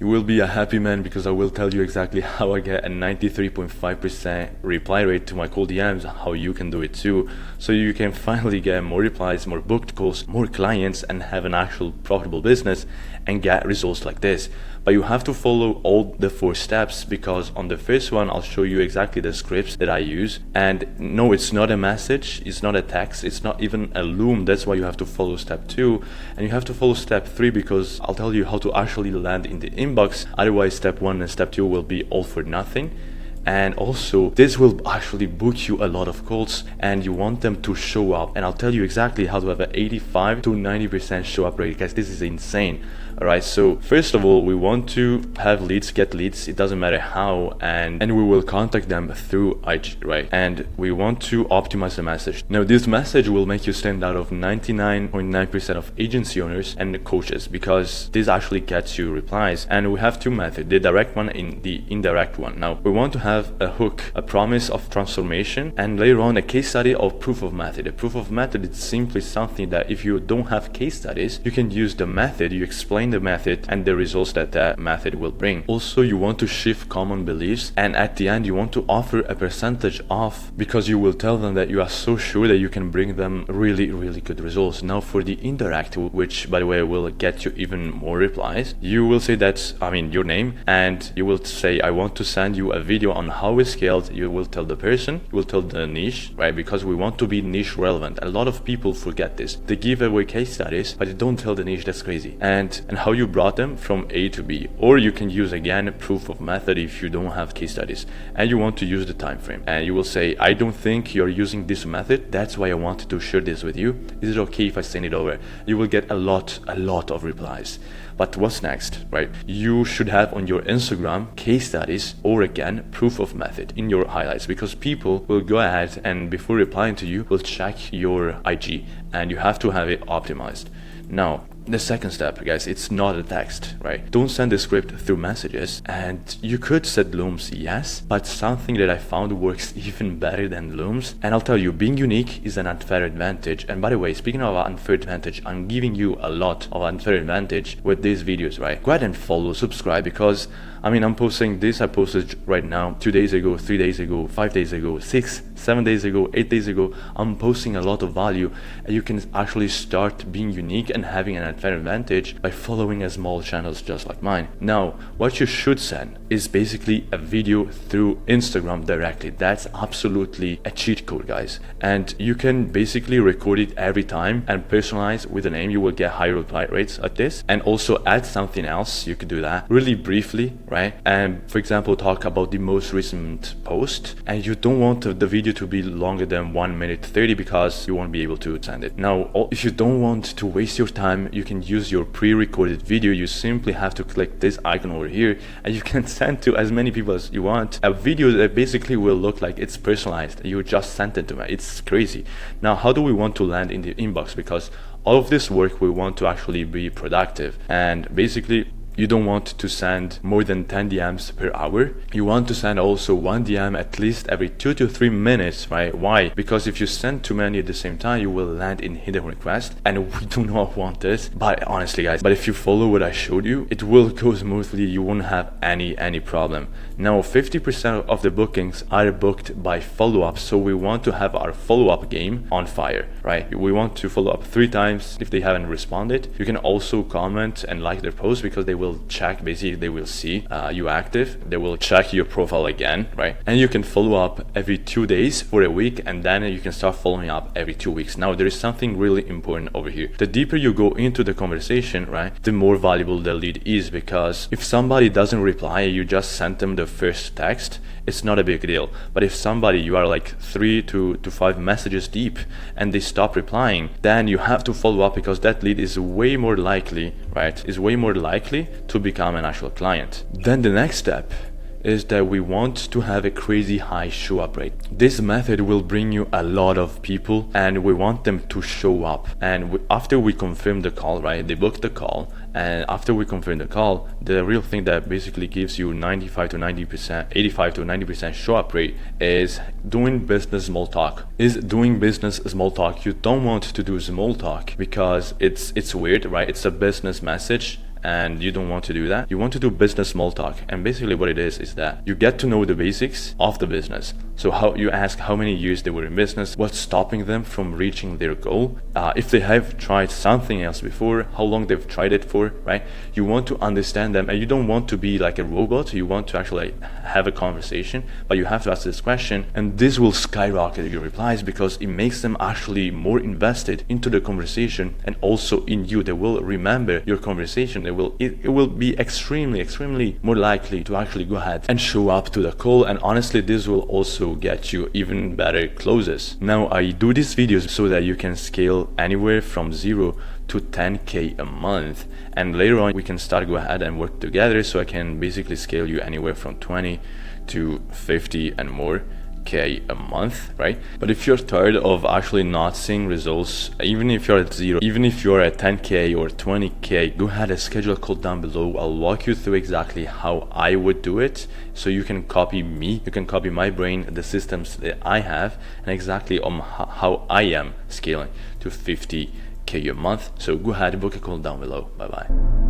you will be a happy man, because I will tell you exactly how I get a 93.5% reply rate to my cold DMs, how you can do it too, so you can finally get more replies, more booked calls, more clients, and have an actual profitable business and get results like this. But you have to follow all the 4 steps, because on the first one I'll show you exactly the scripts that I use. And no, it's not a message, it's not a text, it's not even a loom. That's why you have to follow step 2, and you have to follow step 3, because I'll tell you how to actually land in the inbox. Otherwise step 1 and step 2 will be all for nothing. And also this will actually book you a lot of calls, and you want them to show up. And I'll tell you exactly how to have an 85 to 90% show up rate, guys. This is insane. Alright, so first of all, we want to have leads, get leads, it doesn't matter how, and we will contact them through IG, right? And we want to optimize the message. Now this message will make you stand out of 99.9% of agency owners and coaches, because this actually gets you replies. And we have 2 methods, the direct one and the indirect one. Now we want to have a hook, a promise of transformation, and later on a case study or proof of method. A proof of method is simply something that if you don't have case studies, you can use the method, you explain the method and the results that that method will bring. Also, you want to shift common beliefs, and at the end you want to offer a percentage off, because you will tell them that you are so sure that you can bring them really good results. Now for the indirect, which by the way will get you even more replies, you will say that, your name, and you will say, I want to send you a video on how we scaled. You will tell the person, you will tell the niche, right? Because we want to be niche relevant. A lot of people forget this. They give away case studies, but they don't tell the niche. That's crazy. And how you brought them from A to B. Or you can use again a proof of method if you don't have case studies, and you want to use the time frame, and you will say, I don't think you're using this method, that's why I wanted to share this with you. Is it okay if I send it over? You will get a lot of replies. But what's next, right? You should have on your Instagram case studies, or again proof of method in your highlights, because people will go ahead and before replying to you will check your IG, and you have to have it optimized. Now the second step, guys, it's not a text, right? Don't send the script through messages. And you could set looms, yes, but something that I found works even better than looms, and I'll tell you, being unique is an unfair advantage. And by the way, speaking of unfair advantage, I'm giving you a lot of unfair advantage with these videos, right? Go ahead and follow, subscribe, because I'm posting this. I posted right now 2 days ago, 3 days ago, 5 days ago, 6, 7 days ago, 8 days ago. I'm posting a lot of value, and you can actually start being unique and having an unfair advantage by following a small channels just like mine. Now, what you should send is basically a video through Instagram directly. That's absolutely a cheat code, guys. And you can basically record it every time and personalize with a name. You will get higher reply rates at this, and also add something else. You could do that really briefly, right? And for example, talk about the most recent post, and you don't want the video to be longer than 1 minute 30, because you won't be able to send it. Now, if you don't want to waste your time, you can use your pre-recorded video. You simply have to click this icon over here, and you can send to as many people as you want a video that basically will look like it's personalized. You just sent it to me. It's crazy. Now, how do we want to land in the inbox? Because all of this work, we want to actually be productive, and basically you don't want to send more than 10 DMs per hour. You want to send also 1 DM at least every 2 to 3 minutes, right? Why? Because if you send too many at the same time, you will land in hidden requests, and we do not want this. But honestly, guys, if you follow what I showed you, it will go smoothly. You won't have any problem. Now, 50% of the bookings are booked by follow-up, so we want to have our follow-up game on fire, right? We want to follow up 3 times if they haven't responded. You can also comment and like their post, because they will check, basically they will see you active, they will check your profile again, right? And you can follow up every 2 days for a week, and then you can start following up every 2 weeks. Now, there is something really important over here. The deeper you go into the conversation, right, the more valuable the lead is, because if somebody doesn't reply, you just sent them the first text, it's not a big deal. But if somebody, you are like 3 to 5 messages deep and they stop replying, then you have to follow up, because that lead is way more likely, right, is way more likely to become an actual client. Then the next step is that we want to have a crazy high show up rate. This method will bring you a lot of people, and we want them to show up. And after we confirm the call, right, they book the call, and after we confirm the call, the real thing that basically gives you 95 to 90%, 85 to 90% show up rate is doing business small talk. You don't want to do small talk because it's weird, right? It's a business message, and you don't want to do that, you want to do business small talk. And basically what it is that you get to know the basics of the business. So how you ask how many years they were in business, what's stopping them from reaching their goal, if they have tried something else before, how long they've tried it for, right? You want to understand them, and you don't want to be like a robot. You want to actually have a conversation, but you have to ask this question, and this will skyrocket your replies because it makes them actually more invested into the conversation and also in you. They will remember your conversation. It will be extremely more likely to actually go ahead and show up to the call, and honestly this will also get you even better closes. Now I do these videos so that you can scale anywhere from 0 to 10k a month, and later on we can start go ahead and work together, so I can basically scale you anywhere from 20 to 50 and more k a month, right? But if you're tired of actually not seeing results, even if you're at 0, even if you're at 10k or 20k, go ahead and schedule a call down below. I'll walk you through exactly how I would do it, so you can copy me, you can copy my brain, the systems that I have, and exactly on how I am scaling to 50k a month. So go ahead and book a call down below. Bye bye.